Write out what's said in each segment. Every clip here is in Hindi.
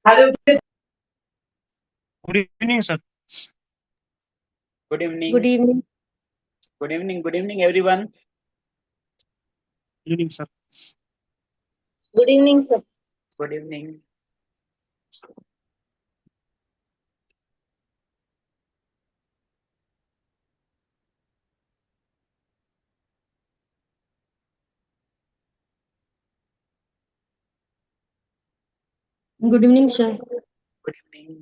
Hello, good evening sir. good Good evening, evening. good evening, everyone. Evening sir. Good evening, sir. Good evening. Good evening, sir. Good evening.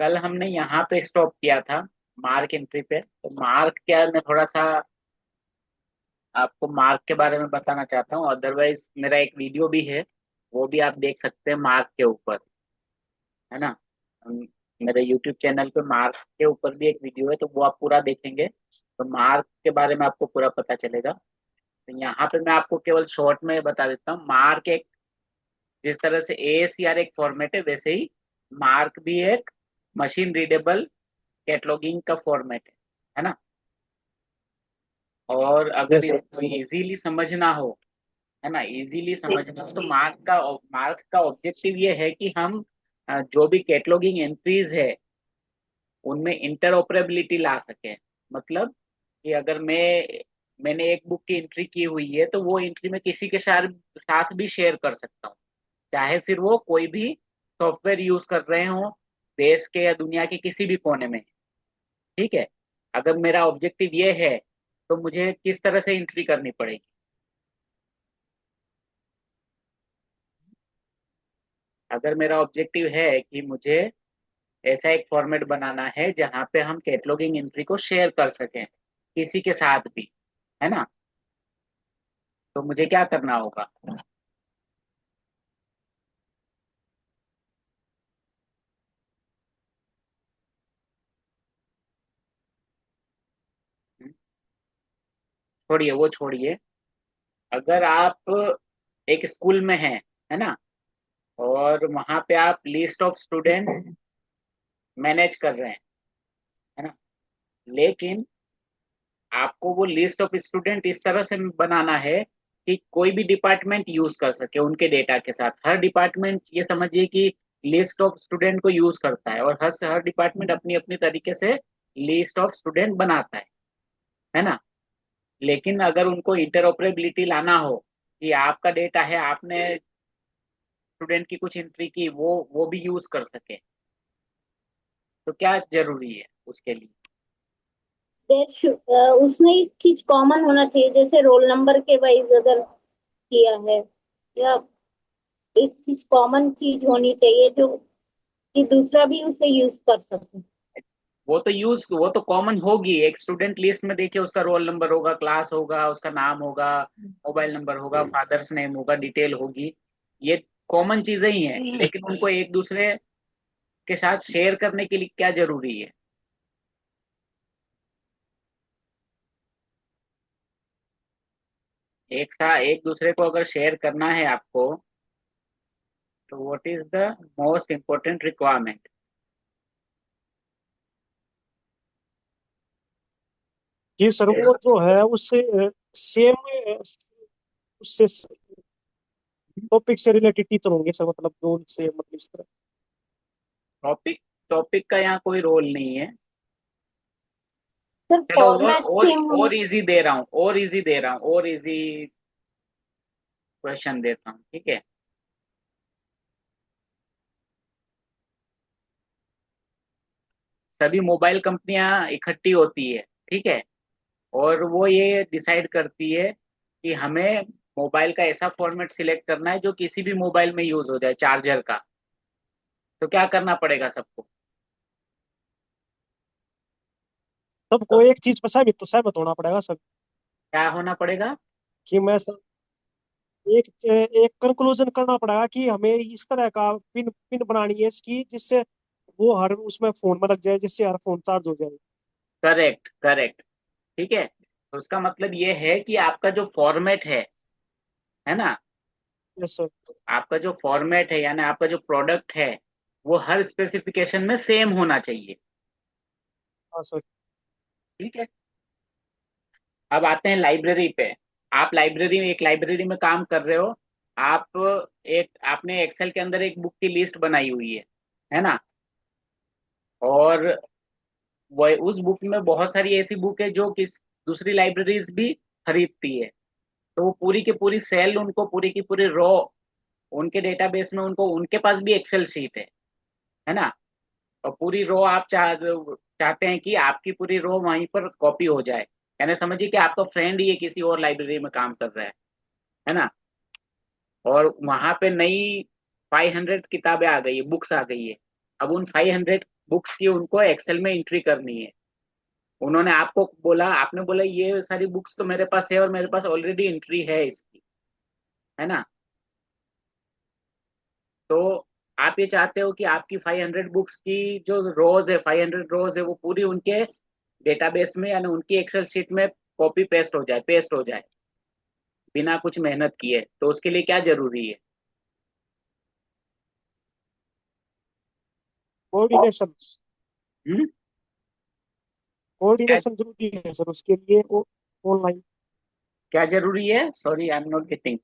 कल हमने यहाँ पे स्टॉप किया था मार्क एंट्री पे। तो मार्क क्या है, मैं थोड़ा सा आपको मार्क के बारे में बताना चाहता हूँ। अदरवाइज मेरा एक वीडियो भी है, वो भी आप देख सकते हैं मार्क के ऊपर, है ना। मेरे यूट्यूब चैनल पे मार्क के ऊपर भी एक वीडियो है, तो वो आप पूरा देखेंगे तो मार्क के बारे में आपको पूरा पता चलेगा। तो यहाँ पे मैं आपको केवल शॉर्ट में बता देता हूँ। मार्क एक, जिस तरह से AACR एक फॉर्मेट है, वैसे ही मार्क भी एक मशीन रीडेबल कैटलॉगिंग का फॉर्मेट है ना। और अगर यस सर। इजीली समझना हो, है ना, इजीली समझना हो, तो मार्क का ऑब्जेक्टिव ये है कि हम जो भी कैटलॉगिंग एंट्रीज है उनमें इंटरऑपरेबिलिटी ला सके। मतलब कि अगर मैंने एक बुक की एंट्री की हुई है, तो वो एंट्री मैं किसी के साथ भी शेयर कर सकता हूँ, चाहे फिर वो कोई भी सॉफ्टवेयर यूज कर रहे हो, देश के या दुनिया के किसी भी कोने में। ठीक है। अगर मेरा ऑब्जेक्टिव ये है तो मुझे किस तरह से एंट्री करनी पड़ेगी। अगर मेरा ऑब्जेक्टिव है कि मुझे ऐसा एक फॉर्मेट बनाना है जहां पे हम कैटलॉगिंग एंट्री को शेयर कर सकें किसी के साथ भी, है ना, तो मुझे क्या करना होगा। छोड़िए वो छोड़िए। अगर आप एक स्कूल में हैं, है ना, और वहां पे आप लिस्ट ऑफ स्टूडेंट्स मैनेज कर रहे हैं, है ना, लेकिन आपको वो लिस्ट ऑफ स्टूडेंट इस तरह से बनाना है कि कोई भी डिपार्टमेंट यूज कर सके उनके डेटा के साथ। हर डिपार्टमेंट ये समझिए कि लिस्ट ऑफ स्टूडेंट को यूज करता है, और हर डिपार्टमेंट अपनी अपनी तरीके से लिस्ट ऑफ स्टूडेंट बनाता है ना। लेकिन अगर उनको इंटरऑपरेबिलिटी लाना हो कि आपका डेटा है, आपने स्टूडेंट की कुछ एंट्री की, वो भी यूज कर सके, तो क्या जरूरी है उसके लिए। उसमें एक चीज कॉमन होना चाहिए, जैसे रोल नंबर के वाइज अगर किया है, या एक चीज कॉमन चीज होनी चाहिए जो कि दूसरा भी उसे यूज कर सके। वो तो कॉमन होगी। एक स्टूडेंट लिस्ट में देखिए, उसका रोल नंबर होगा, क्लास होगा, उसका नाम होगा, मोबाइल नंबर होगा, फादर्स नेम होगा, डिटेल होगी। ये कॉमन चीजें ही हैं, लेकिन उनको एक दूसरे के साथ शेयर करने के लिए क्या जरूरी है। एक दूसरे को अगर शेयर करना है आपको, तो what is the most important requirement. ये सर वो जो है उससे सेम उससे टॉपिक से रिलेटेड टीचर होंगे सर, मतलब जो उनसे मतलब इस तरह। टॉपिक टॉपिक का यहाँ कोई रोल नहीं है। सर चलो फॉर्मेट सेम होना। और इजी दे रहा हूँ, और इजी क्वेश्चन देता हूँ, ठीक है। सभी मोबाइल कंपनियां इकट्ठी होती है, ठीक है, और वो ये डिसाइड करती है कि हमें मोबाइल का ऐसा फॉर्मेट सिलेक्ट करना है जो किसी भी मोबाइल में यूज हो जाए, चार्जर का। तो क्या करना पड़ेगा सबको। सबको एक चीज पर सहमत होना पड़ेगा सर। क्या होना पड़ेगा। कि मैं सर एक एक कंक्लूजन करना पड़ेगा कि हमें इस तरह का पिन पिन बनानी है इसकी, जिससे वो हर उसमें फोन में लग जाए, जिससे हर फोन चार्ज हो जाए। Correct correct. ठीक है, तो उसका मतलब ये है कि आपका जो फॉर्मेट है ना, यस सर। आपका जो फॉर्मेट है यानी आपका जो प्रोडक्ट है वो हर स्पेसिफिकेशन में सेम होना चाहिए। हाँ सर। ठीक है। अब आते हैं लाइब्रेरी पे। आप लाइब्रेरी में एक लाइब्रेरी में काम कर रहे हो। आप एक आपने एक्सेल के अंदर एक बुक की लिस्ट बनाई हुई है ना। और वह उस बुक में बहुत सारी ऐसी बुक है जो किस दूसरी लाइब्रेरीज भी खरीदती है। तो वो पूरी की पूरी सेल उनको पूरी की पूरी रो उनके डेटाबेस में उनको उनके पास भी एक्सेल शीट है ना। और पूरी रो आप चाहते हैं कि आपकी पूरी रो वहीं पर कॉपी हो जाए। यानी समझिए कि आपका फ्रेंड ही है किसी और लाइब्रेरी में काम कर रहा है ना। और वहां पे नई 500 किताबें आ गई है, बुक्स आ गई है। अब उन 500 बुक्स की उनको एक्सेल में एंट्री करनी है। उन्होंने आपको बोला आपने बोला ये सारी बुक्स तो मेरे पास है और मेरे पास ऑलरेडी एंट्री है इसकी, है ना। तो आप ये चाहते हो कि आपकी 500 बुक्स की जो रोज है 500 रोज है वो पूरी उनके डेटाबेस में यानी उनकी एक्सेल शीट में कॉपी पेस्ट हो जाए बिना कुछ मेहनत किए। तो उसके लिए क्या जरूरी है? कोऑर्डिनेशन। हम्म। क्या कोऑर्डिनेशन जरूरी है सर उसके लिए। ऑनलाइन। क्या जरूरी है? Sorry I am not getting.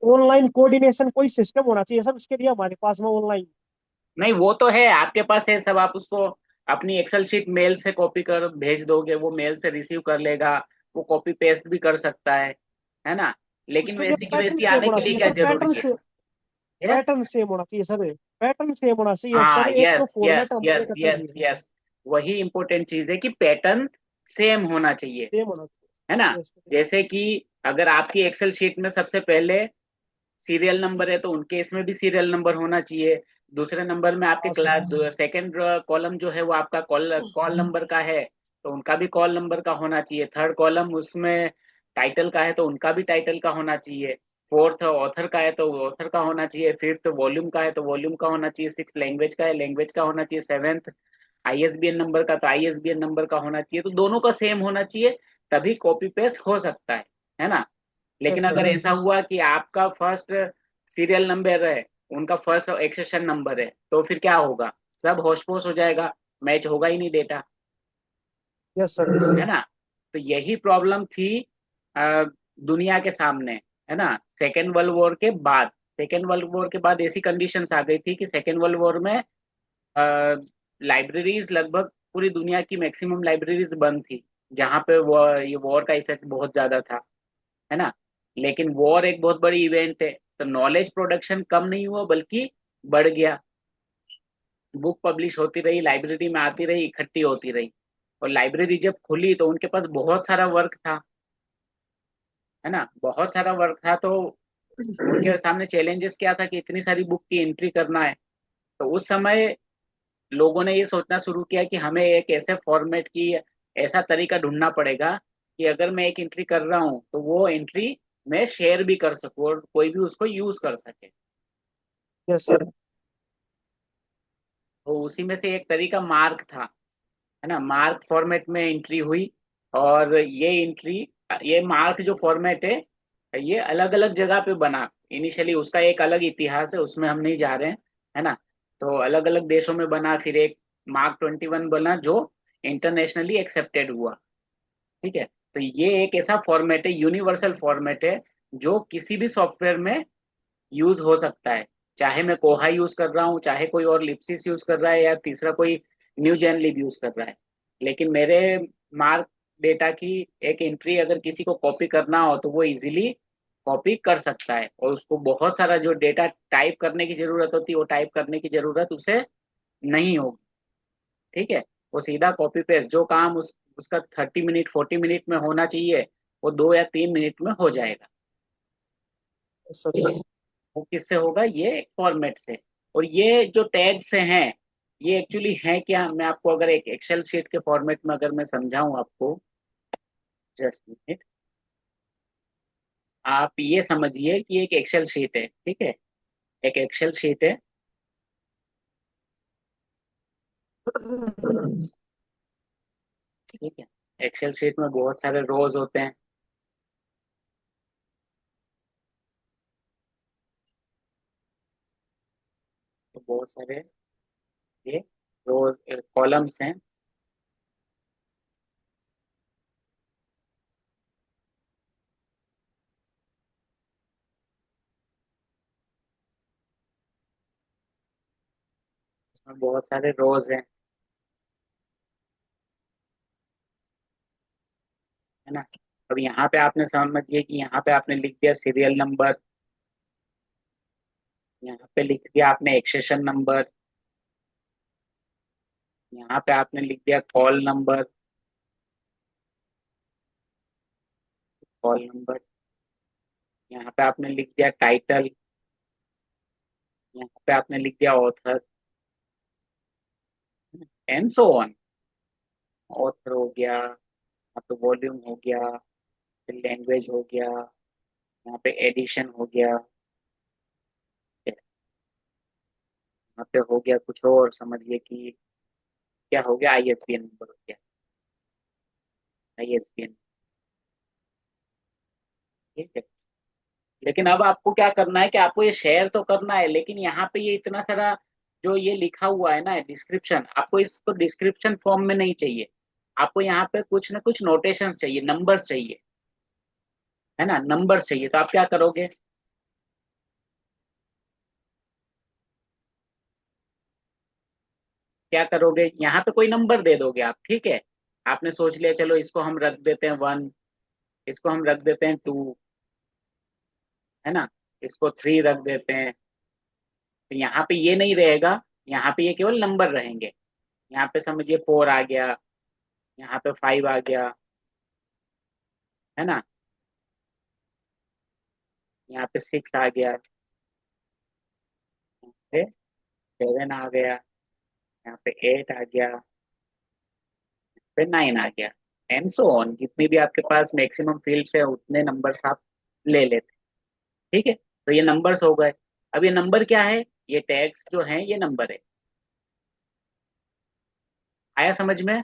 Online coordination कोई सिस्टम होना चाहिए सर उसके लिए हमारे पास में ऑनलाइन। नहीं वो तो है आपके पास है सब। आप उसको अपनी एक्सेल शीट मेल से कॉपी कर भेज दोगे, वो मेल से रिसीव कर लेगा। वो कॉपी पेस्ट भी कर सकता है ना। लेकिन उसके लिए वैसी की पैटर्न वैसी सेम आने होना के लिए चाहिए क्या सर। जरूरी है? यस। पैटर्न सेम होना चाहिए सर। पैटर्न सेम होना चाहिए सर। हाँ एक तो यस फॉर्मेट यस हमारे यस का यस चाहिए। यस। वही इंपॉर्टेंट चीज है कि पैटर्न सेम होना चाहिए, सेम होना है ना। चाहिए। यस। जैसे कि अगर आपकी एक्सेल शीट में सबसे पहले सीरियल नंबर है तो उनके इसमें भी सीरियल नंबर होना चाहिए। दूसरे नंबर में आपके हाँ सर। सेकंड कॉलम जो है वो आपका कॉल कॉल नंबर का है तो उनका भी कॉल नंबर का होना चाहिए। थर्ड कॉलम उसमें टाइटल का है तो उनका भी टाइटल का होना चाहिए। फोर्थ ऑथर का है तो ऑथर का होना चाहिए। फिफ्थ वॉल्यूम का है तो वॉल्यूम का होना चाहिए। सिक्स लैंग्वेज का है लैंग्वेज का होना चाहिए। सेवेंथ आईएसबीएन नंबर का तो आईएसबीएन नंबर का होना चाहिए। तो दोनों का सेम होना चाहिए तभी कॉपी पेस्ट हो सकता है ना। लेकिन यस अगर सर। ऐसा हुआ कि आपका फर्स्ट सीरियल नंबर है उनका फर्स्ट एक्सेशन नंबर है तो फिर क्या होगा? सब होश पोश हो जाएगा, मैच होगा ही नहीं डेटा, यस सर। है ना। तो यही प्रॉब्लम थी अ, दुनिया के सामने, है ना। सेकेंड वर्ल्ड वॉर के बाद सेकेंड वर्ल्ड वॉर के बाद ऐसी कंडीशंस आ गई थी कि सेकेंड वर्ल्ड वॉर में लाइब्रेरीज लगभग पूरी दुनिया की मैक्सिमम लाइब्रेरीज बंद थी जहाँ पे ये वॉर का इफेक्ट बहुत ज्यादा था, है ना। लेकिन वॉर एक बहुत बड़ी इवेंट है तो नॉलेज प्रोडक्शन कम नहीं हुआ बल्कि बढ़ गया। बुक पब्लिश होती रही, लाइब्रेरी में आती रही, इकट्ठी होती रही। और लाइब्रेरी जब खुली तो उनके पास बहुत सारा वर्क था, है ना। बहुत सारा वर्क था तो उनके सामने चैलेंजेस क्या था कि इतनी सारी बुक की एंट्री करना है। तो उस समय लोगों ने ये सोचना शुरू किया कि हमें एक ऐसे फॉर्मेट की ऐसा तरीका ढूंढना पड़ेगा कि अगर मैं एक एंट्री कर रहा हूँ तो वो एंट्री मैं शेयर भी कर सकूँ और कोई भी उसको यूज कर सके। Yes sir. तो उसी में से एक तरीका मार्क था, है ना। मार्क फॉर्मेट में एंट्री हुई। और ये एंट्री ये मार्क जो फॉर्मेट है ये अलग अलग जगह पे बना। इनिशियली उसका एक अलग इतिहास है उसमें हम नहीं जा रहे हैं, है ना। तो अलग अलग देशों में बना फिर एक मार्क 21 बना जो इंटरनेशनली एक्सेप्टेड हुआ। ठीक है। तो ये एक ऐसा फॉर्मेट है यूनिवर्सल फॉर्मेट है जो किसी भी सॉफ्टवेयर में यूज हो सकता है। चाहे मैं कोहा यूज कर रहा हूँ चाहे कोई और लिप्सिस यूज कर रहा है या तीसरा कोई न्यू जेन लिब यूज कर रहा है। लेकिन मेरे मार्क डेटा की एक एंट्री अगर किसी को कॉपी करना हो तो वो इजीली कॉपी कर सकता है और उसको बहुत सारा जो डेटा टाइप करने की जरूरत होती है वो टाइप करने की जरूरत उसे नहीं होगी। ठीक है। वो सीधा कॉपी पेस्ट जो काम उसका 30 मिनट 40 मिनट में होना चाहिए वो 2 या 3 मिनट में हो जाएगा। Yes sir. वो किससे होगा? ये फॉर्मेट से। और ये जो टैग से हैं ये एक्चुअली है क्या, मैं आपको अगर एक एक्सेल शीट के फॉर्मेट में अगर मैं समझाऊं आपको, जस्ट मिनट। आप ये समझिए कि एक एक्सेल शीट है, ठीक है। एक एक्सेल शीट है, ठीक है। एक्सेल शीट में बहुत सारे रोज होते हैं। बहुत सारे ये रोज कॉलम्स हैं। इसमें बहुत सारे रोज हैं, है ना। अब यहाँ पे आपने समझिए कि यहाँ पे आपने लिख दिया सीरियल नंबर, यहाँ पे लिख दिया आपने एक्सेशन नंबर, यहाँ पे आपने लिख दिया कॉल नंबर, कॉल नंबर, यहाँ पे आपने लिख दिया टाइटल, यहाँ पे आपने लिख दिया author, and so on. Author हो गया, यहाँ पे वॉल्यूम हो गया, फिर लैंग्वेज हो गया, यहाँ पे एडिशन हो गया, यहाँ पे हो गया कुछ और, समझिए कि क्या हो गया, आईएसबीएन नंबर हो गया, आईएसबीएन। ठीक है। लेकिन अब आपको क्या करना है कि आपको ये शेयर तो करना है, लेकिन यहाँ पे ये इतना सारा जो ये लिखा हुआ है ना डिस्क्रिप्शन, आपको इसको डिस्क्रिप्शन फॉर्म में नहीं चाहिए। आपको यहाँ पे कुछ ना कुछ नोटेशन चाहिए, नंबर्स चाहिए, है ना, नंबर्स चाहिए। तो आप क्या करोगे, क्या करोगे, यहाँ पे कोई नंबर दे दोगे आप, ठीक है। आपने सोच लिया चलो इसको हम रख देते हैं 1, इसको हम रख देते हैं 2, है ना, इसको 3 रख देते हैं। तो यहाँ पे ये नहीं रहेगा, यहाँ पे ये केवल नंबर रहेंगे। यहाँ पे समझिए 4 आ गया, यहाँ पे 5 आ गया, है ना, यहाँ पे 6 आ गया, यहाँ पे 7 आ गया, यहाँ पे 8 आ गया, यहाँ पे 9 आ गया, एंड सो ऑन। जितनी भी आपके पास मैक्सिमम फील्ड्स है उतने नंबर्स आप ले लेते हैं। ठीक है, तो ये नंबर्स हो गए। अब ये नंबर क्या है, ये टैग्स जो हैं ये नंबर है। आया समझ में।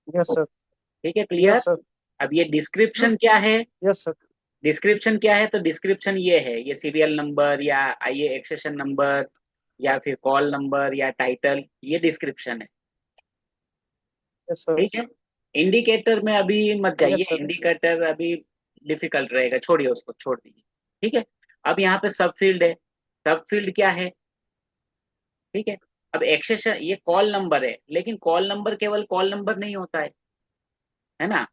Yes sir. ठीक है, क्लियर। Yes sir. अब ये डिस्क्रिप्शन क्या है, यस सर। डिस्क्रिप्शन क्या है, तो डिस्क्रिप्शन ये है, ये सीरियल नंबर या ये एक्सेशन नंबर या फिर कॉल नंबर या टाइटल, ये डिस्क्रिप्शन है। Yes sir. ठीक है, इंडिकेटर में अभी मत जाइए, यस सर। इंडिकेटर अभी डिफिकल्ट रहेगा, छोड़िए उसको, छोड़ दीजिए। ठीक है, अब यहाँ पे सब फील्ड है। सब फील्ड क्या है, ठीक है। अब एक्सेशन, ये कॉल नंबर है, लेकिन कॉल नंबर केवल कॉल नंबर नहीं होता है ना।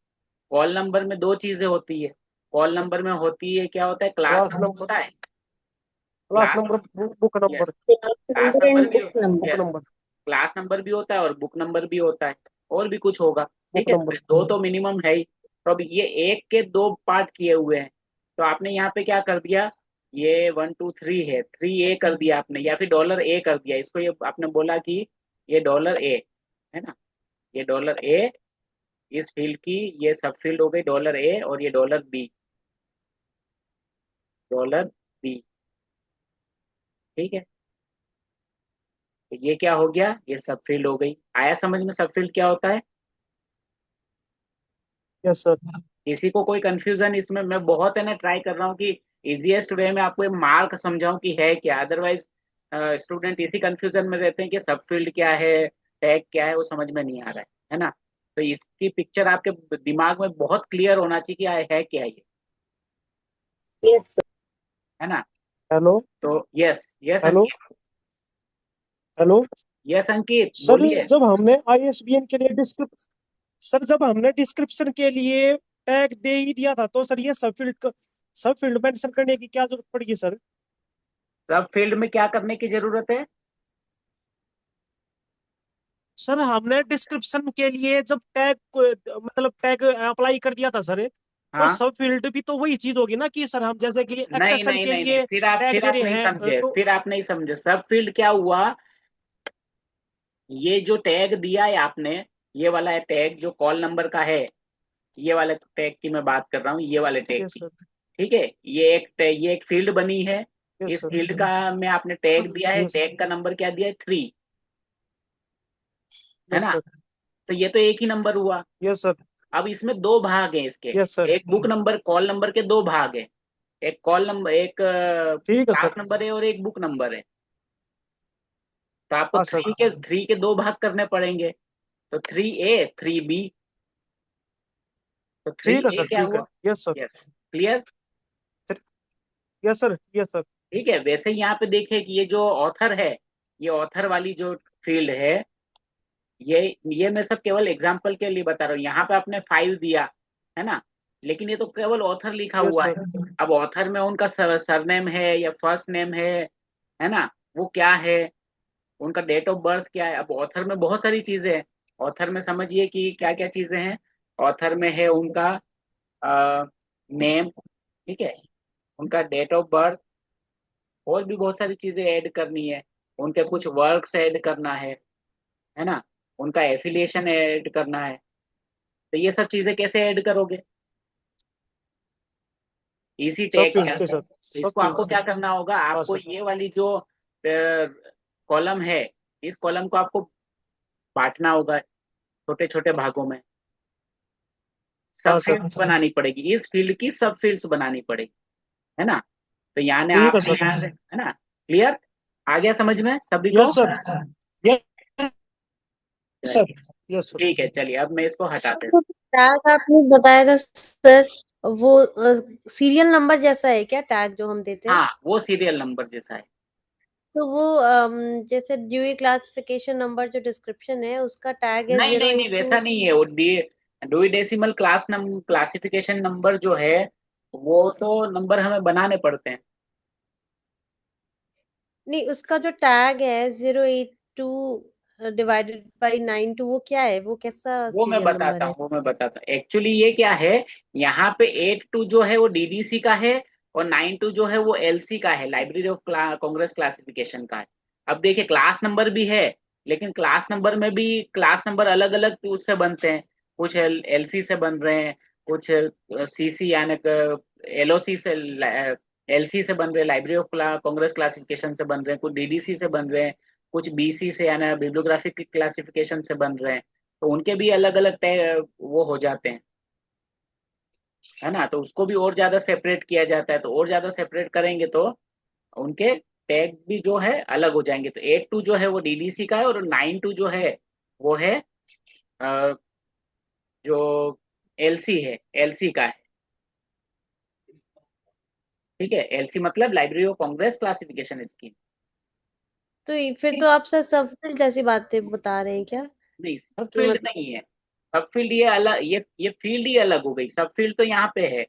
कॉल नंबर में दो चीजें होती है। कॉल नंबर में होती है, क्या होता है, क्लास क्लास नंबर नंबर। होता है। Class class, number, book yes, number. Class class number number and भी, book number. Book yes, number. Class number भी होता है और बुक नंबर भी होता है, और भी कुछ होगा। ठीक बुक है, तो नंबर। दो तो मिनिमम है ही। तो अब ये एक के दो पार्ट किए हुए हैं, तो आपने यहाँ पे क्या कर दिया, ये 1 2 3 है, 3A कर दिया आपने, या फिर $A कर दिया इसको, ये आपने बोला कि ये $A है ना, ये $A, इस फील्ड की ये सब फील्ड हो गई $A, और ये $B, $B। ठीक है, तो ये क्या हो गया, ये सब फील्ड हो गई। आया समझ में सब फील्ड क्या होता है। Yes sir. किसी को कोई कंफ्यूजन इसमें, मैं बहुत है ना ट्राई कर रहा हूँ कि इजीएस्ट वे में आपको ये मार्क समझाऊं कि है क्या, अदरवाइज स्टूडेंट इसी कंफ्यूजन में रहते हैं कि सब फील्ड क्या है, टैग क्या है, वो समझ में नहीं आ रहा है ना। तो इसकी पिक्चर आपके दिमाग में बहुत क्लियर होना चाहिए कि है क्या ये, यस सर। है ना। हेलो। तो यस, यस हेलो। अंकित, हेलो। यस अंकित सर बोलिए। जब हमने आईएसबीएन के लिए डिस्क्रिप्शन, सर जब हमने डिस्क्रिप्शन के लिए टैग दे ही दिया था, तो सर ये सब फील्ड मेंशन करने की क्या जरूरत पड़ेगी सर? सब फील्ड में क्या करने की जरूरत है। सर हमने डिस्क्रिप्शन के लिए जब मतलब टैग अप्लाई कर दिया था सर, तो हाँ, सब फील्ड भी तो वही चीज होगी ना कि सर हम जैसे कि नहीं एक्सेशन नहीं के नहीं नहीं, लिए टैग फिर दे आप रहे नहीं हैं समझे, तो। फिर आप नहीं समझे। सब फील्ड क्या हुआ, ये जो टैग दिया है आपने, ये वाला टैग जो कॉल नंबर का है, ये वाले टैग की मैं बात कर रहा हूँ, ये वाले टैग यस की। सर। ठीक है, ये एक फील्ड बनी है। यस इस सर। फील्ड का में आपने टैग दिया है, यस। टैग का नंबर क्या दिया है, 3, है यस ना। सर। तो ये तो एक ही नंबर हुआ। Yes sir. अब इसमें दो भाग हैं इसके, यस सर। एक बुक नंबर, कॉल नंबर के दो भाग हैं। एक कॉल नंबर, एक ठीक है क्लास सर। नंबर है और एक बुक नंबर है। तो आपको हाँ सर। 3 के 2 भाग करने पड़ेंगे। तो 3A 3B। तो थ्री ठीक है ए सर, क्या ठीक है। हुआ? Yes sir. Yes. Clear. Yes sir, yes sir. ठीक है, वैसे ही यहाँ पे देखिए कि ये जो ऑथर है, ये ऑथर वाली जो फील्ड है, ये ये मैं सब केवल एग्जांपल के लिए बता रहा हूँ। यहाँ पे आपने 5 दिया है ना, लेकिन ये तो केवल ऑथर लिखा यस हुआ है। सर। अब ऑथर में उनका सरनेम है या फर्स्ट नेम है ना, वो क्या है, उनका डेट ऑफ बर्थ क्या है। अब ऑथर में बहुत सारी चीजें हैं। ऑथर में समझिए कि क्या क्या चीजें हैं। ऑथर में है उनका नेम, ठीक है, उनका डेट ऑफ बर्थ, और भी बहुत सारी चीजें ऐड करनी है। उनके कुछ वर्क्स ऐड करना है ना, उनका एफिलिएशन ऐड करना है। तो ये सब चीजें कैसे ऐड करोगे? इसी सब टैग फील्ड के से अंदर। सर, तो सब इसको फील्ड आपको से। क्या करना होगा, हाँ आपको सर। ये वाली जो कॉलम है, इस कॉलम को आपको बांटना होगा छोटे छोटे भागों में। सब हाँ सर। फील्ड्स बनानी पड़ेगी, इस फील्ड की सब फील्ड्स बनानी पड़ेगी, है ना। तो यानी ठीक है आपने सर। यहाँ है ना, क्लियर, आ गया समझ में सभी को? Yes sir. Yes sir. चलिए, यस सर। ठीक है, चलिए अब मैं इसको सर हटाते हैं। जो टैग आपने बताया था सर, वो सीरियल नंबर जैसा है क्या टैग जो हम देते हैं? हाँ, वो सीरियल नंबर जैसा है। तो वो जैसे ड्यूई क्लासिफिकेशन नंबर जो डिस्क्रिप्शन है उसका टैग है नहीं जीरो नहीं नहीं, एट टू वैसा नहीं है। वो डुई डेसिमल क्लासिफिकेशन नंबर जो है, वो तो नंबर हमें बनाने पड़ते हैं। नहीं, उसका जो टैग है 082 डिवाइडेड बाई 92, वो क्या है, वो कैसा वो मैं सीरियल नंबर बताता है? हूँ, वो मैं बताता हूँ। एक्चुअली ये क्या है, यहाँ पे 82 जो है वो डीडीसी का है, और 92 जो है वो एलसी का है, लाइब्रेरी ऑफ कांग्रेस क्लासिफिकेशन का है। अब देखिए, क्लास नंबर भी है, लेकिन क्लास नंबर में भी क्लास नंबर अलग अलग उससे बनते हैं। कुछ एलसी से बन रहे हैं, कुछ सीसी यानी एलओसी से, एलसी से बन रहे हैं, लाइब्रेरी ऑफ कांग्रेस क्लासिफिकेशन से बन रहे हैं, कुछ डीडीसी से बन रहे हैं, कुछ बीसी से यानी बिब्लियोग्राफिक क्लासिफिकेशन से बन रहे हैं। तो उनके भी अलग अलग वो हो जाते हैं, है ना। तो उसको भी और ज्यादा सेपरेट किया जाता है। तो और ज्यादा सेपरेट करेंगे तो उनके टैग भी जो है अलग हो जाएंगे। तो 82 जो है वो डीडीसी का है, और 92 जो है वो है अ, जो एलसी है, एलसी का है। ठीक है, एलसी मतलब library of Congress classification scheme. तो फिर तो आप सर सब फील्ड जैसी बातें बता रहे हैं क्या? नहीं, सब कि फील्ड मतलब नहीं है। सब फील्ड ये अलग, ये फील्ड ही अलग हो गई। सब फील्ड तो यहाँ पे है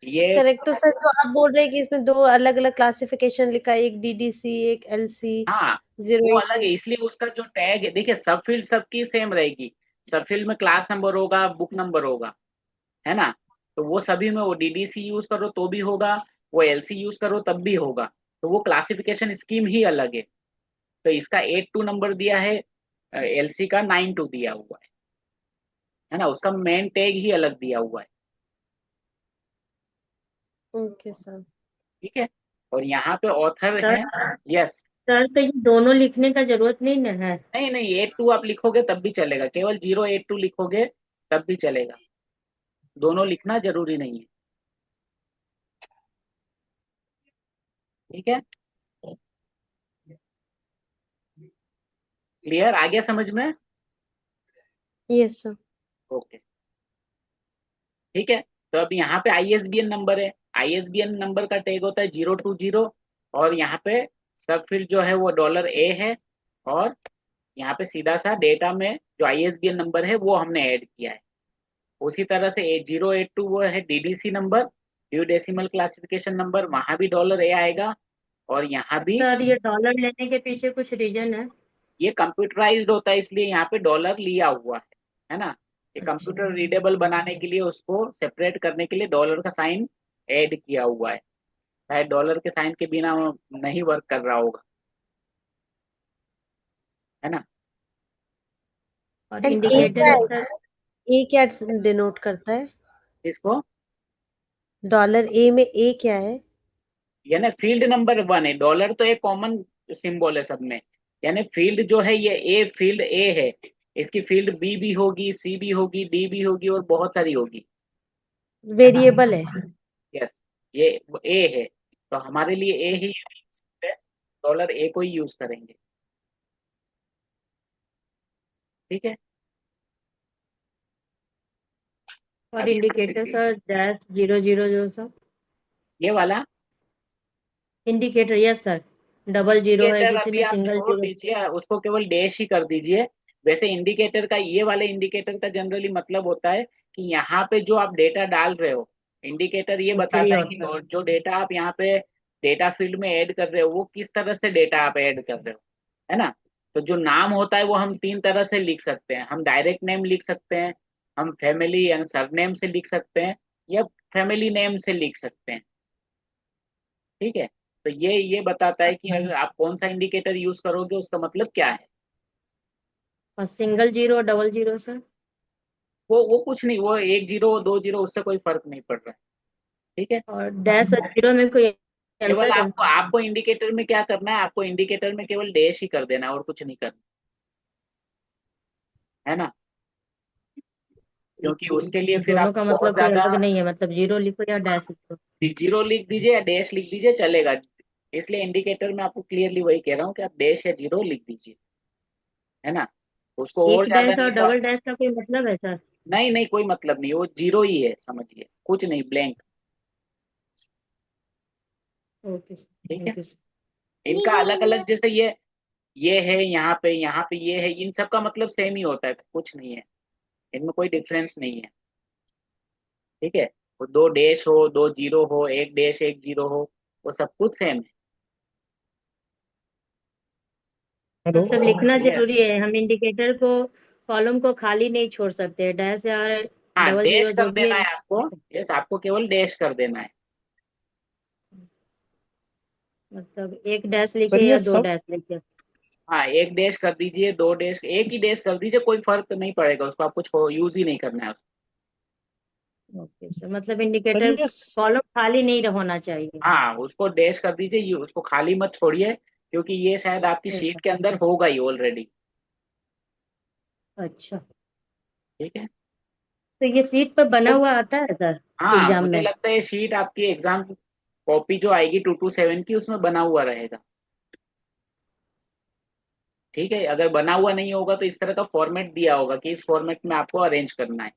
ये। करेक्ट। तो सर जो आप बोल रहे हैं कि इसमें दो अलग अलग क्लासिफिकेशन लिखा है, एक डीडीसी एक एलसी हाँ, वो जीरो एट अलग है, इसलिए उसका जो टैग है, देखिए सब फील्ड सबकी सेम रहेगी। सब फील्ड में क्लास नंबर होगा, बुक नंबर होगा, है ना। तो वो सभी में, वो डीडीसी यूज करो तो भी होगा, वो एलसी यूज करो तब भी होगा। तो वो क्लासिफिकेशन स्कीम ही अलग है। तो इसका 82 नंबर दिया है, एलसी का 92 दिया हुआ है ना, उसका मेन टैग ही अलग दिया हुआ है। Okay sir. ठीक है, और यहाँ पे ऑथर सर है। यस। सर तो ये दोनों लिखने का जरूरत नहीं ना है? नहीं नहीं, 82 आप लिखोगे तब भी चलेगा, केवल 082 लिखोगे तब भी चलेगा, दोनों लिखना जरूरी नहीं है। ठीक है, क्लियर, आ गया समझ में? Yes sir. ओके, ठीक है। तो अब यहाँ पे आईएसबीएन नंबर है। आईएसबीएन नंबर का टैग होता है 020, और यहाँ पे सब फील्ड जो है वो $A है, और यहाँ पे सीधा सा डेटा में जो आईएसबीएन नंबर है वो हमने ऐड किया है। उसी तरह से 082 वो है DDC number, due decimal classification number, वहां भी $A आएगा, और यहाँ भी। सर ये डॉलर लेने के पीछे कुछ रीजन है? ये कंप्यूटराइज्ड होता है, इसलिए यहाँ पे डॉलर लिया हुआ है ना। ये कंप्यूटर अच्छा। रीडेबल बनाने के लिए, उसको सेपरेट करने के लिए डॉलर का साइन ऐड किया हुआ है। शायद डॉलर के साइन के बिना वो नहीं वर्क कर रहा होगा, है ना। और एंड ए इंडिकेटर क्या है है? सर? ए क्या डिनोट करता है? इसको डॉलर ए में ए क्या है? यानी फील्ड नंबर 1 है। डॉलर तो एक कॉमन सिंबल है सब में। यानी फील्ड जो है ये ए, फील्ड ए है। इसकी फील्ड बी भी होगी, सी भी होगी, डी भी होगी, और बहुत सारी होगी, है ना। वेरिएबल है? यस, ये ए है, तो हमारे लिए ए ही है। $A को ही यूज करेंगे। ठीक है। और अब यहाँ पे इंडिकेटर सर डैश 00 जो सब ये वाला indicator, yes sir, double zero है, इंडिकेटर किसी अभी ने आप सिंगल छोड़ जीरो। दीजिए, उसको केवल डैश ही कर दीजिए। वैसे इंडिकेटर का, ये वाले इंडिकेटर का जनरली मतलब होता है कि यहाँ पे जो आप डेटा डाल रहे हो, इंडिकेटर ये वो फ्री बताता है कि होता है। जो डेटा आप यहाँ पे डेटा फील्ड में ऐड कर रहे हो वो किस तरह से डेटा आप ऐड कर रहे हो, है ना। तो जो नाम होता है वो हम तीन तरह से लिख सकते हैं। हम डायरेक्ट नेम लिख सकते हैं, हम फैमिली एंड सरनेम से लिख सकते हैं, या फैमिली नेम से लिख सकते हैं। ठीक है। तो ये बताता है कि अगर आप कौन सा इंडिकेटर यूज करोगे उसका मतलब क्या है। और सिंगल जीरो और डबल जीरो सर। वो कुछ नहीं, वो एक जीरो दो जीरो उससे कोई फर्क नहीं पड़ रहा है। ठीक है। और डैश और जीरो में कोई केवल अंतर है? आपको आपको इंडिकेटर में क्या करना है, आपको इंडिकेटर में केवल डैश ही कर देना है और कुछ नहीं करना, है ना। क्योंकि उसके लिए फिर दोनों का आपको बहुत मतलब कोई ज्यादा, अलग नहीं है, मतलब जीरो लिखो या डैश लिखो। जीरो लिख दीजिए या डैश लिख दीजिए चलेगा। इसलिए इंडिकेटर में आपको क्लियरली वही कह रहा हूँ कि आप डैश या जीरो लिख दीजिए, है ना। उसको और एक ज्यादा डैश नहीं और तो डबल डैश का कोई मतलब है सर? नहीं नहीं, कोई मतलब नहीं, वो जीरो ही है, समझिए, कुछ नहीं, ब्लैंक। ओके सर, ठीक है। Thank you sir. इनका अलग अलग, जैसे ये है यहाँ पे ये है, इन सब का मतलब सेम ही होता है, कुछ नहीं है, इनमें कोई डिफरेंस नहीं है। ठीक है। वो दो डैश हो, दो जीरो हो, एक डैश एक जीरो हो, वो सब कुछ सेम है। हेलो। मतलब लिखना यस। जरूरी है, हम इंडिकेटर को कॉलम को खाली नहीं छोड़ सकते, डैश या हाँ, डबल डैश जीरो कर जो भी देना है। है आपको। यस, आपको केवल डैश कर देना है। मतलब एक डैश सर लिखे ये या दो सब डैश लिखे? हाँ, एक डैश कर दीजिए, दो डैश, एक ही डैश कर दीजिए, कोई फर्क नहीं पड़ेगा उसको, आपको यूज ही नहीं करना है। ओके सर, मतलब सर इंडिकेटर ये कॉलम खाली नहीं होना चाहिए। हाँ, उसको डैश कर दीजिए, उसको खाली मत छोड़िए, क्योंकि ये शायद आपकी शीट ओके। के अंदर होगा ही ऑलरेडी। अच्छा, ठीक है। तो ये सीट पर बना सर हुआ आता है सर हाँ, एग्जाम मुझे में? लगता है ये शीट आपकी एग्जाम कॉपी जो आएगी 227 की, उसमें बना हुआ रहेगा। ठीक है। अगर बना हुआ नहीं होगा तो इस तरह का फॉर्मेट दिया होगा कि इस फॉर्मेट में आपको अरेंज करना है।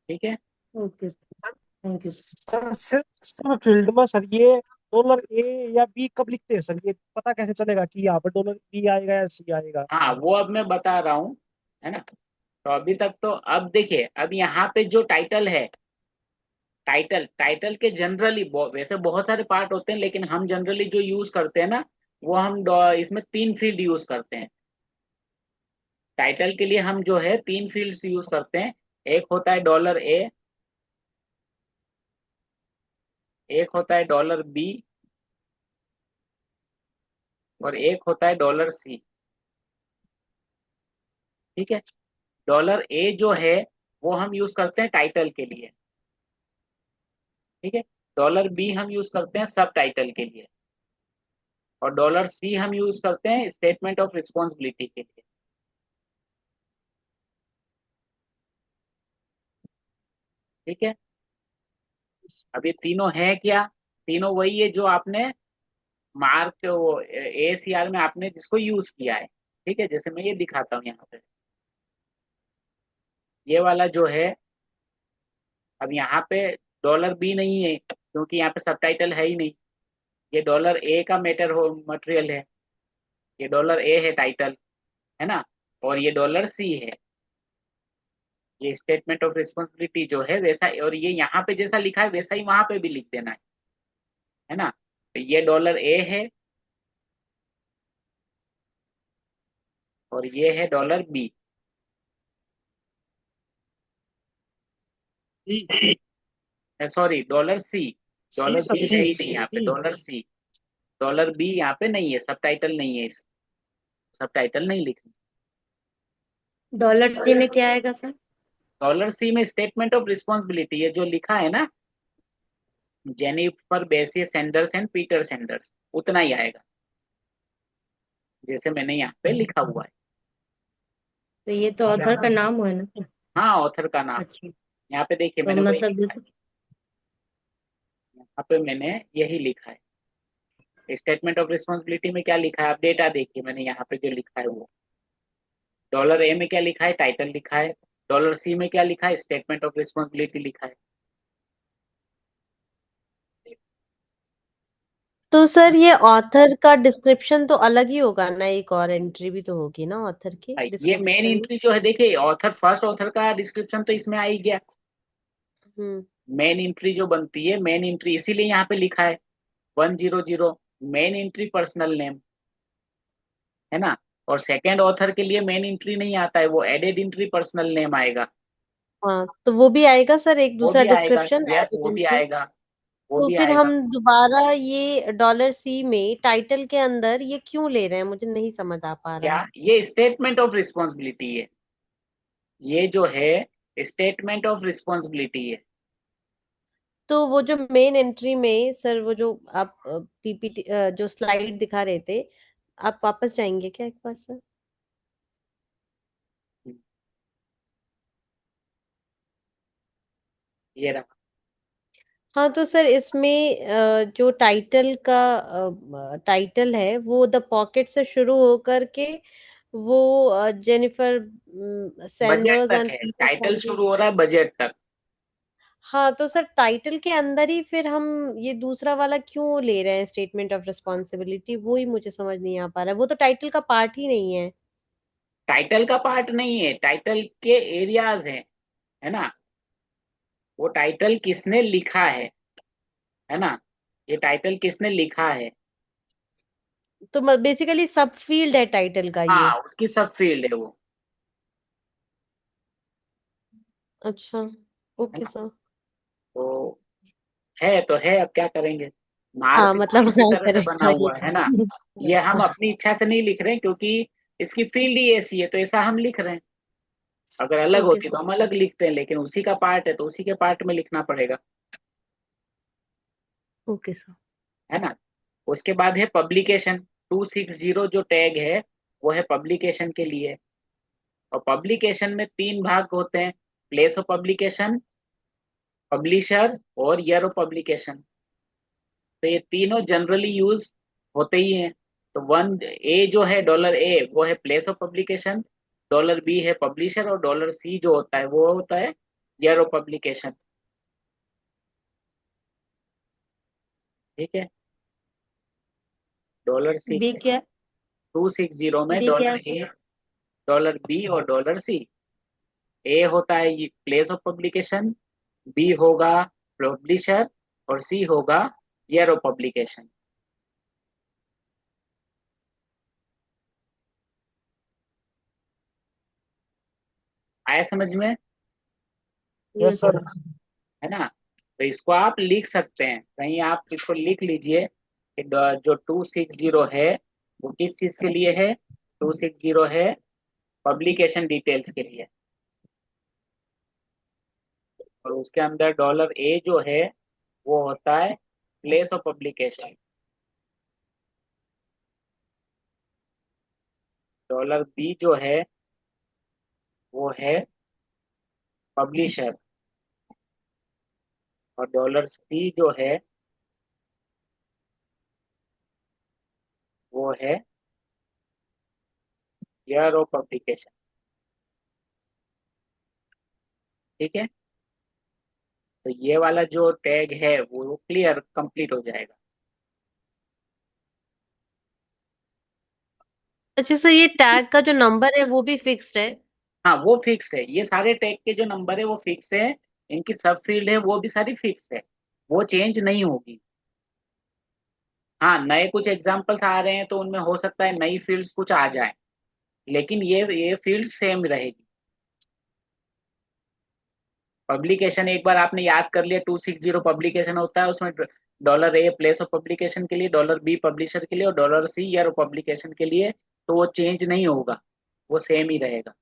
ठीक है। Okay sir, thank you sir. Sir field में सर ये डॉलर ए या बी कब लिखते हैं सर, ये पता कैसे चलेगा कि यहाँ पर डॉलर बी आएगा या सी आएगा? हाँ, वो अब मैं बता रहा हूँ, है ना। तो अभी तक तो, अब देखिए, अब यहाँ पे जो टाइटल है, टाइटल के जनरली वैसे बहुत सारे पार्ट होते हैं, लेकिन हम जनरली जो यूज करते हैं ना, वो हम इसमें तीन फील्ड यूज करते हैं। टाइटल के लिए हम जो है तीन फील्ड्स यूज करते हैं। एक होता है डॉलर ए, एक होता है डॉलर बी, और एक होता है डॉलर सी। ठीक है। डॉलर ए जो है वो हम यूज करते हैं टाइटल के लिए। ठीक है। डॉलर बी हम यूज करते हैं सब टाइटल के लिए, और डॉलर सी हम यूज करते हैं स्टेटमेंट ऑफ रिस्पॉन्सिबिलिटी के लिए। ठीक है। अब ये तीनों है क्या, तीनों वही है जो आपने मार्क, वो ACR में आपने जिसको यूज किया है। ठीक है। जैसे मैं ये दिखाता हूँ यहाँ पे, ये वाला जो है, अब यहाँ पे डॉलर बी नहीं है क्योंकि यहाँ पे सबटाइटल है ही नहीं। ये डॉलर ए का मैटर हो मटेरियल है, ये डॉलर ए है टाइटल, है ना। और ये डॉलर सी है, ये स्टेटमेंट ऑफ रिस्पॉन्सिबिलिटी जो है वैसा, और ये यहाँ पे जैसा लिखा है वैसा ही वहां पे भी लिख देना है ना। तो ये डॉलर ए है, और ये है dollar B, sorry dollar C. C dollar sir B C है ही नहीं यहाँ पे, C. Dollar C. Dollar B यहाँ पे नहीं है, सबटाइटल नहीं है, इस सबटाइटल नहीं लिखना। डॉलर सी में क्या आएगा सर? डॉलर सी में स्टेटमेंट ऑफ रिस्पॉन्सिबिलिटी, ये जो लिखा है ना, Jennifer basis Sanders and Peter Sanders, उतना ही आएगा जैसे मैंने यहाँ पे लिखा हुआ है। तो ये तो ऑथर का नाम हुआ ना सर? हाँ, ऑथर का नाम। अच्छा, यहाँ पे देखिए तो मैंने वही मतलब लिखा है, यहाँ पे मैंने यही लिखा है। स्टेटमेंट ऑफ रिस्पॉन्सिबिलिटी में क्या लिखा है, आप डेटा देखिए, मैंने यहाँ पे जो लिखा है वो डॉलर ए में क्या लिखा है, टाइटल लिखा है। डॉलर सी में क्या लिखा है, स्टेटमेंट ऑफ रिस्पॉन्सिबिलिटी लिखा है। तो सर ये ऑथर का डिस्क्रिप्शन तो अलग ही होगा ना, एक और एंट्री भी तो होगी ना ऑथर की ये मेन डिस्क्रिप्शन में। एंट्री जो है, देखिए ऑथर, फर्स्ट ऑथर का डिस्क्रिप्शन तो इसमें आ ही गया। हम्म। मेन एंट्री जो बनती है, मेन एंट्री इसीलिए यहाँ पे लिखा है 100, मेन एंट्री पर्सनल नेम, है ना। और सेकंड ऑथर के लिए मेन एंट्री नहीं आता है, वो एडेड एंट्री पर्सनल नेम आएगा। हाँ, तो वो भी आएगा सर, एक वो दूसरा भी आएगा, डिस्क्रिप्शन यस एज वो भी एंट्री। आएगा, वो तो भी फिर हम आएगा। दोबारा ये डॉलर सी में टाइटल के अंदर ये क्यों ले रहे हैं, मुझे नहीं समझ आ पा रहा क्या, है। ये स्टेटमेंट ऑफ रिस्पॉन्सिबिलिटी है, ये जो है स्टेटमेंट ऑफ रिस्पॉन्सिबिलिटी है। तो वो जो मेन एंट्री में सर, वो जो आप पीपीटी जो स्लाइड दिखा रहे थे, आप वापस जाएंगे क्या एक बार सर? ये रहा। हाँ, तो सर इसमें जो टाइटल का टाइटल है वो द पॉकेट से शुरू होकर के वो जेनिफर बजट सैंडर्स तक एंड है, पीटर टाइटल सैंडर्स। शुरू हो रहा है बजट तक। हाँ, तो सर टाइटल के अंदर ही फिर हम ये दूसरा वाला क्यों ले रहे हैं, स्टेटमेंट ऑफ रिस्पॉन्सिबिलिटी, वो ही मुझे समझ नहीं आ पा रहा है, वो तो टाइटल का पार्ट ही नहीं है। टाइटल का पार्ट नहीं है, टाइटल के एरियाज हैं, है ना। वो टाइटल किसने लिखा है ना, ये टाइटल किसने लिखा है। तो बेसिकली सब फील्ड है टाइटल का ये। हाँ, उसकी सब फील्ड है वो, अच्छा, है ओके ना। सर। तो है तो है, अब क्या करेंगे, हाँ, मार्क मतलब इसी हाँ तरह से करेक्ट बना था ये। हुआ है ना। ये हम अपनी इच्छा से नहीं लिख रहे हैं, क्योंकि इसकी फील्ड ही ऐसी है, तो ऐसा हम लिख रहे हैं। अगर अलग ओके होती तो सर। हम अलग लिखते हैं, लेकिन उसी का पार्ट है तो उसी के पार्ट में लिखना पड़ेगा, ओके सर। है ना। उसके बाद है पब्लिकेशन, 260 जो टैग है वो है पब्लिकेशन के लिए। और पब्लिकेशन में तीन भाग होते हैं, प्लेस ऑफ पब्लिकेशन, पब्लिशर और ईयर ऑफ पब्लिकेशन। तो ये तीनों जनरली यूज होते ही हैं। तो वन ए जो है, डॉलर ए वो है place of publication, dollar B है पब्लिशर, और डॉलर सी जो होता है वो होता है ईयर ऑफ पब्लिकेशन। ठीक है। डॉलर बी सिक्स क्या 260 में बी क्या डॉलर ए, डॉलर बी और डॉलर सी। ए होता है प्लेस ऑफ पब्लिकेशन, बी होगा पब्लिशर, और सी होगा ईयर ऑफ पब्लिकेशन। आया समझ में, यस यस सर। सर। है ना। तो इसको आप लिख सकते हैं, कहीं आप इसको लिख लीजिए कि जो 260 है वो किस चीज के लिए है, 260 है पब्लिकेशन डिटेल्स के लिए। और उसके अंदर डॉलर ए जो है वो होता है place of publication, dollar B जो है वो है पब्लिशर, और डॉलर सी जो है वो है ईयर ऑफ पब्लिकेशन। ठीक है। तो ये वाला जो टैग है वो क्लियर कंप्लीट हो जाएगा। अच्छा सर, ये टैग का जो नंबर है वो भी फिक्स्ड है? हाँ वो फिक्स है, ये सारे टैग के जो नंबर है वो फिक्स है, इनकी सब फील्ड है वो भी सारी फिक्स है, वो चेंज नहीं होगी। हाँ, नए कुछ एग्जांपल्स आ रहे हैं तो उनमें हो सकता है नई फील्ड्स कुछ आ जाए, लेकिन ये फील्ड सेम रहेगी। पब्लिकेशन एक बार आपने याद कर लिया, 260 पब्लिकेशन होता है, उसमें dollar A place of publication के लिए, डॉलर बी पब्लिशर के लिए, और dollar C year of publication के लिए। तो वो चेंज नहीं होगा, वो सेम ही रहेगा।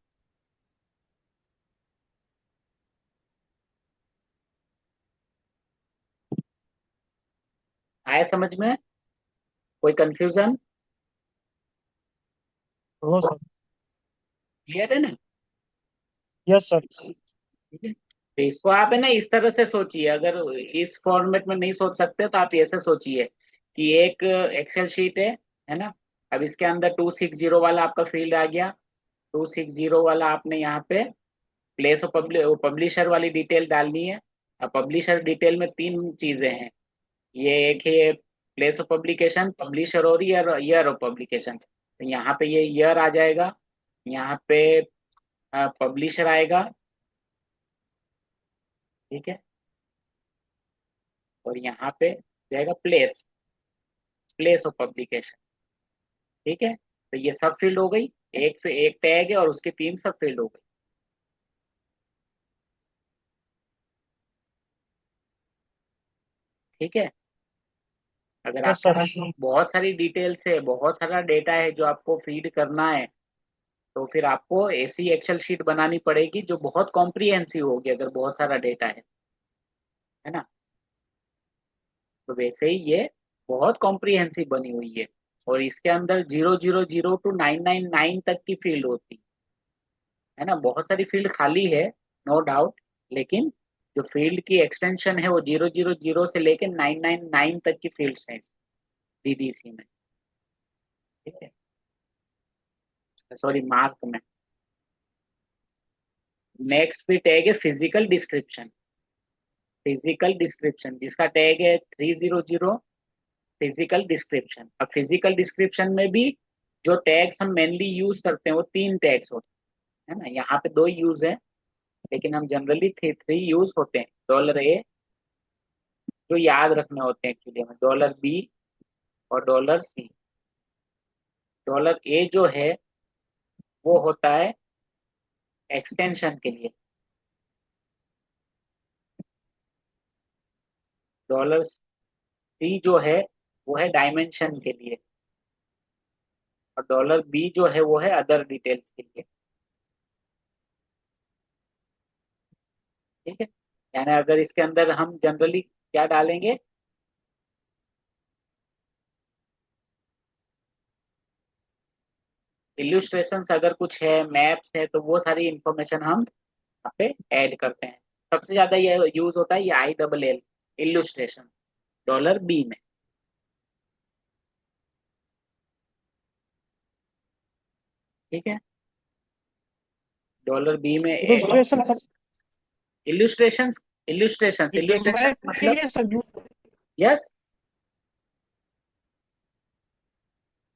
आया समझ में, कोई कंफ्यूजन, नो सर। क्लियर है ना। Yes sir. ठीक है। तो इसको आप है ना इस तरह से सोचिए, अगर इस फॉर्मेट में नहीं सोच सकते तो आप ऐसे सोचिए कि एक एक्सेल शीट है ना। अब इसके अंदर 260 वाला आपका फील्ड आ गया। 260 वाला आपने यहाँ पे प्लेस ऑफ पब्लिशर वाली डिटेल डालनी है। अब पब्लिशर डिटेल में तीन चीजें हैं। ये एक है प्लेस ऑफ पब्लिकेशन, पब्लिशर और ईयर ऑफ पब्लिकेशन। तो यहाँ पे ये ईयर आ जाएगा, यहाँ पे पब्लिशर आएगा, ठीक है। और यहाँ पे जाएगा प्लेस, प्लेस ऑफ पब्लिकेशन, ठीक है। तो ये सब फील्ड हो गई। एक टैग है और उसके तीन सब फील्ड हो गई, ठीक है। अगर यस आपके सर। पास बहुत सारी डिटेल्स है, बहुत सारा डेटा है जो आपको फीड करना है, तो फिर आपको ऐसी एक्सेल शीट बनानी पड़ेगी जो बहुत कॉम्प्रिहेंसिव होगी, अगर बहुत सारा डेटा है ना। तो वैसे ही ये बहुत कॉम्प्रिहेंसिव बनी हुई है। और इसके अंदर 000 टू 999 तक की फील्ड होती है ना। बहुत सारी फील्ड खाली है, नो डाउट, लेकिन जो फील्ड की एक्सटेंशन है वो 000 से लेकर 999 तक की फील्ड्स हैं डीडीसी में, ठीक है, सॉरी मार्क में। नेक्स्ट भी टैग है फिजिकल डिस्क्रिप्शन। फिजिकल डिस्क्रिप्शन जिसका टैग है 300 फिजिकल डिस्क्रिप्शन। अब फिजिकल डिस्क्रिप्शन में भी जो टैग्स हम मेनली यूज करते हैं वो तीन टैग्स होते हैं, है ना। यहाँ पे दो यूज है, लेकिन हम जनरली थ्री यूज होते हैं। $A जो याद रखने होते हैं एक्चुअली हमें, $B और $C। $A जो है वो होता है एक्सटेंशन के लिए, $C जो है वो है डायमेंशन के लिए, और $B जो है वो है अदर डिटेल्स के लिए, ठीक है। यानी अगर इसके अंदर हम जनरली क्या डालेंगे, इल्यूस्ट्रेशंस अगर कुछ है, मैप्स है, तो वो सारी इंफॉर्मेशन हम यहाँ पे ऐड करते हैं। सबसे ज्यादा ये यूज होता है ये ILL इल्यूस्ट्रेशन $B में, ठीक है। $B में इलस्ट्रेशन सर, इल्यूस्ट्रेशंस, इल्यूस्ट्रेशंस ये मैप इल्यूस्ट्रेशंस के मतलब लिए सर, यस,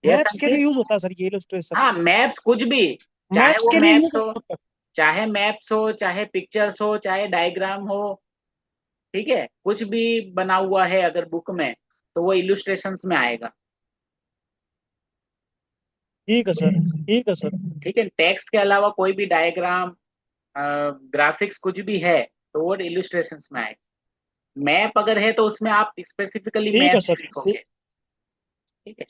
यस मैप्स के लिए अंकित। यूज होता है सर ये इलस्ट्रेशन। हाँ मैप्स कुछ भी, चाहे मैप्स वो के लिए यूज मैप्स हो, होता है। चाहे पिक्चर्स हो, चाहे डायग्राम हो, ठीक है, कुछ भी बना हुआ है अगर बुक में तो वो इल्यूस्ट्रेशंस में आएगा, ठीक है सर, ठीक है सर। ठीक है। टेक्स्ट के अलावा कोई भी डायग्राम, ग्राफिक्स कुछ भी है तो वो इल्यूस्ट्रेशंस में आएगा। मैप अगर है तो उसमें आप स्पेसिफिकली ठीक है मैप्स सर, लिखोगे, ठीक है।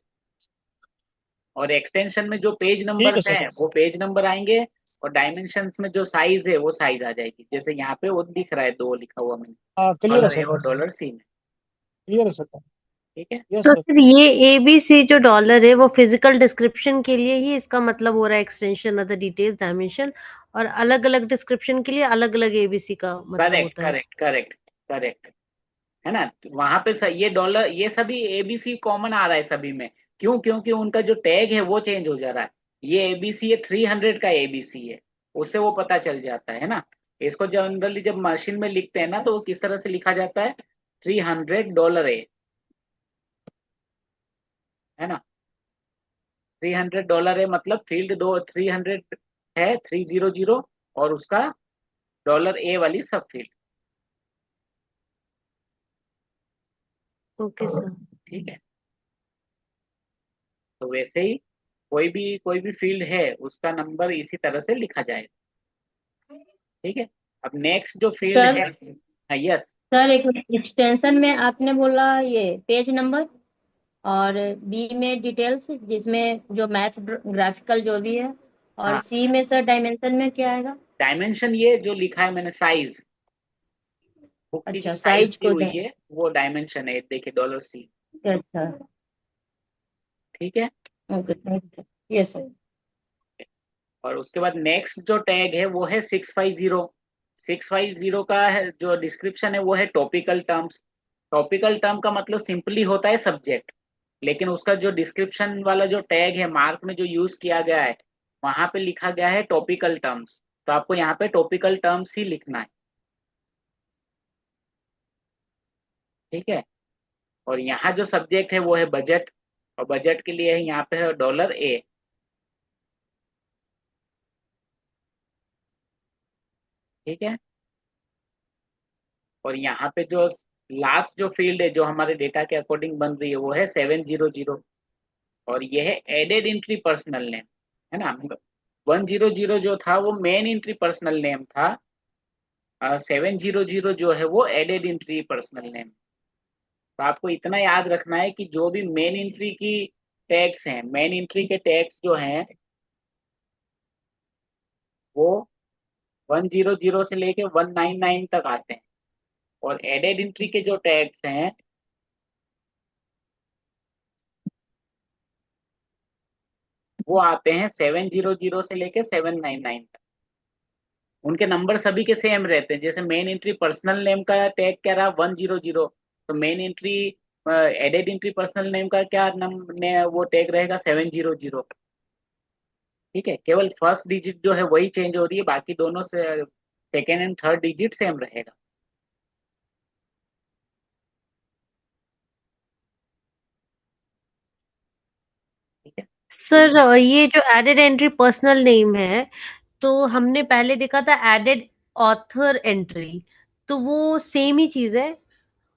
और एक्सटेंशन में जो पेज ठीक है नंबर्स सर। हैं वो पेज नंबर आएंगे, और डायमेंशंस में जो साइज है वो साइज आ जाएगी। जैसे यहाँ पे वो दिख रहा है 2 लिखा हुआ मैंने, हाँ क्लियर है डॉलर ए सर, और $C में, क्लियर है सर। ठीक है। यस तो सर। सर ये ABC जो डॉलर है वो फिजिकल डिस्क्रिप्शन के लिए ही इसका मतलब हो रहा है, एक्सटेंशन अदर डिटेल्स डायमेंशन, और अलग अलग डिस्क्रिप्शन के लिए अलग अलग ABC का मतलब करेक्ट होता है। करेक्ट करेक्ट करेक्ट, है ना। वहां पे ये डॉलर ये सभी ABC कॉमन आ रहा है सभी में। क्यों? क्योंकि उनका जो टैग है वो चेंज हो जा रहा है। ये ABC है 300 का ABC है, उससे वो पता चल जाता है ना। इसको जनरली जब मशीन में लिखते हैं ना तो वो किस तरह से लिखा जाता है, $300 है ना। $300 है मतलब फील्ड दो 300 है, 300 और उसका $A वाली सब फील्ड, ओके सर। ठीक है। तो वैसे ही कोई भी फील्ड है उसका नंबर इसी तरह से लिखा जाएगा, ठीक है। अब नेक्स्ट जो फील्ड सर, है, हाँ यस, सर एक एक्सटेंशन में आपने बोला ये पेज नंबर, और बी में डिटेल्स जिसमें जो मैथ ग्राफिकल जो भी है, और हाँ सी में सर डायमेंशन में क्या आएगा? डायमेंशन ये जो लिखा है मैंने साइज, बुक की जो अच्छा, साइज साइज दी को हुई है वो डायमेंशन है, देखिए $C, अच्छा, ठीक है। Okay, thank you, yes sir. और उसके बाद नेक्स्ट जो टैग है वो है 650। 650 का है जो डिस्क्रिप्शन है वो है टॉपिकल टर्म्स, टॉपिकल टर्म का मतलब सिंपली होता है सब्जेक्ट, लेकिन उसका जो डिस्क्रिप्शन वाला जो टैग है मार्क में जो यूज किया गया है वहां पे लिखा गया है टॉपिकल टर्म्स, तो आपको यहाँ पे टॉपिकल टर्म्स ही लिखना है। ठीक है। और यहाँ जो सब्जेक्ट है वो है बजट, और बजट के लिए है यहाँ पे है $A। ठीक है। और यहाँ पे जो लास्ट जो फील्ड है जो हमारे डेटा के अकॉर्डिंग बन रही है वो है 700, और ये है एडेड एंट्री पर्सनल नेम, है ना। 100 जो था वो मेन एंट्री पर्सनल नेम था, 700 जो है वो एडेड एंट्री पर्सनल नेम। तो आपको इतना याद रखना है कि जो भी मेन एंट्री की टैग्स हैं, मेन एंट्री के टैग्स जो हैं वो 100 से लेके 199 तक आते हैं, और एडेड एंट्री के जो टैग्स हैं वो आते हैं 700 से लेके 799 तक। उनके नंबर सभी के सेम रहते हैं। जैसे मेन एंट्री पर्सनल नेम का टैग क्या रहा 100, तो main entry added entry personal name का क्या वो टैग रहेगा 700। ठीक है, केवल फर्स्ट डिजिट जो है वही चेंज हो रही है, बाकी दोनों से second and third digit same रहेगा। ठीक है। सर ये जो एडेड एंट्री पर्सनल नेम है, तो हमने पहले देखा था एडेड ऑथर एंट्री, तो वो सेम ही चीज है,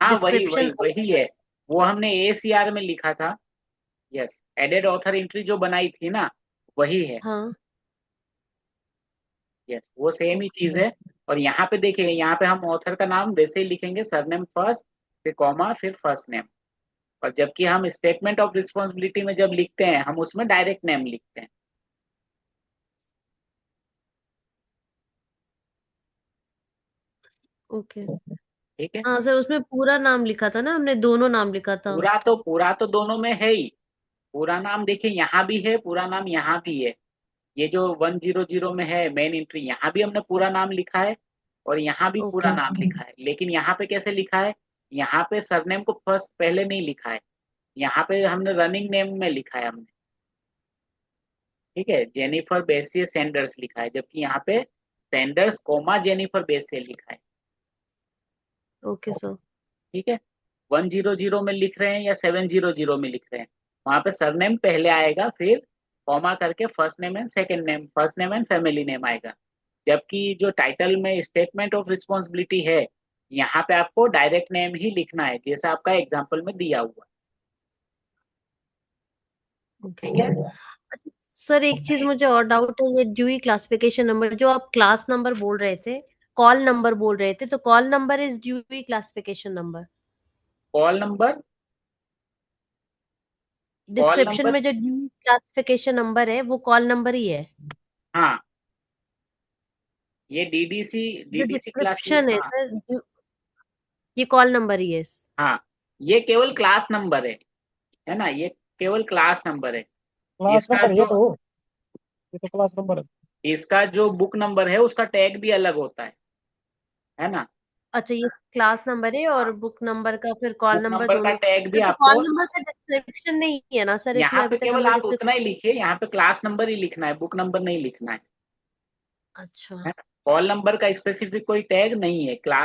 हाँ वही डिस्क्रिप्शन वही अलग वही है। है, वो हमने ACR में लिखा था। यस, एडेड ऑथर एंट्री जो बनाई थी ना वही है। हाँ। यस, वो सेम ही चीज ओके। है। और यहाँ पे देखिए, यहाँ पे हम ऑथर का नाम वैसे ही लिखेंगे, सरनेम फर्स्ट, फिर कॉमा, फिर फर्स्ट नेम। और जबकि हम स्टेटमेंट ऑफ रिस्पॉन्सिबिलिटी में जब लिखते हैं हम उसमें डायरेक्ट नेम लिखते हैं। ओके। ठीक है। हाँ सर, उसमें पूरा नाम लिखा था ना, हमने दोनों नाम लिखा था। पूरा तो दोनों में है ही। पूरा नाम देखिए यहाँ भी है, पूरा नाम यहाँ भी है। ये जो 100 में है मेन एंट्री, यहाँ भी हमने पूरा नाम लिखा है, और यहाँ भी पूरा ओके। नाम लिखा है। लेकिन यहाँ पे कैसे लिखा है, यहाँ पे सरनेम को फर्स्ट पहले नहीं लिखा है, यहाँ पे हमने रनिंग नेम में लिखा है हमने। ठीक है, जेनिफर बेसिये सैंडर्स लिखा है, जबकि यहाँ पे सैंडर्स कोमा जेनिफर बेसिये लिखा है। Okay sir. ठीक है। 100 में लिख रहे हैं या 700 में लिख रहे हैं, वहां पे सरनेम पहले आएगा, फिर कॉमा करके first name and second name, first name and family name आएगा। जबकि जो टाइटल में स्टेटमेंट ऑफ रिस्पॉन्सिबिलिटी है, यहाँ पे आपको डायरेक्ट नेम ही लिखना है, जैसा आपका एग्जाम्पल में दिया हुआ। ओके ठीक है। सर। अच्छा सर, एक चीज मुझे और डाउट है, ये ड्यूई क्लासिफिकेशन नंबर जो आप क्लास नंबर बोल रहे थे, कॉल नंबर बोल रहे थे, तो call number is Dewey classification number. Call number, call description number, में जो ड्यूई क्लासिफिकेशन नंबर है वो कॉल नंबर ही है। हाँ, ये डीडीसी, जो डीडीसी क्लास, डिस्क्रिप्शन है हाँ। सर, ये कॉल नंबर ही है। हाँ, ये केवल क्लास नंबर है ना, ये केवल क्लास नंबर है। क्लास इसका नंबर, जो ये तो क्लास नंबर है। इसका जो बुक नंबर है उसका टैग भी अलग होता है ना। अच्छा, ये क्लास नंबर है और बुक नंबर का फिर कॉल बुक नंबर नंबर का दोनों। टैग भी तो आपको, कॉल नंबर का डिस्क्रिप्शन नहीं है ना सर, इसमें यहाँ पे अभी तक केवल हमने आप उतना डिस्क्रिप्शन। ही लिखिए, यहाँ पे क्लास नंबर ही लिखना है, बुक नंबर नहीं लिखना है। अच्छा। कॉल नंबर का स्पेसिफिक कोई टैग नहीं है, क्लास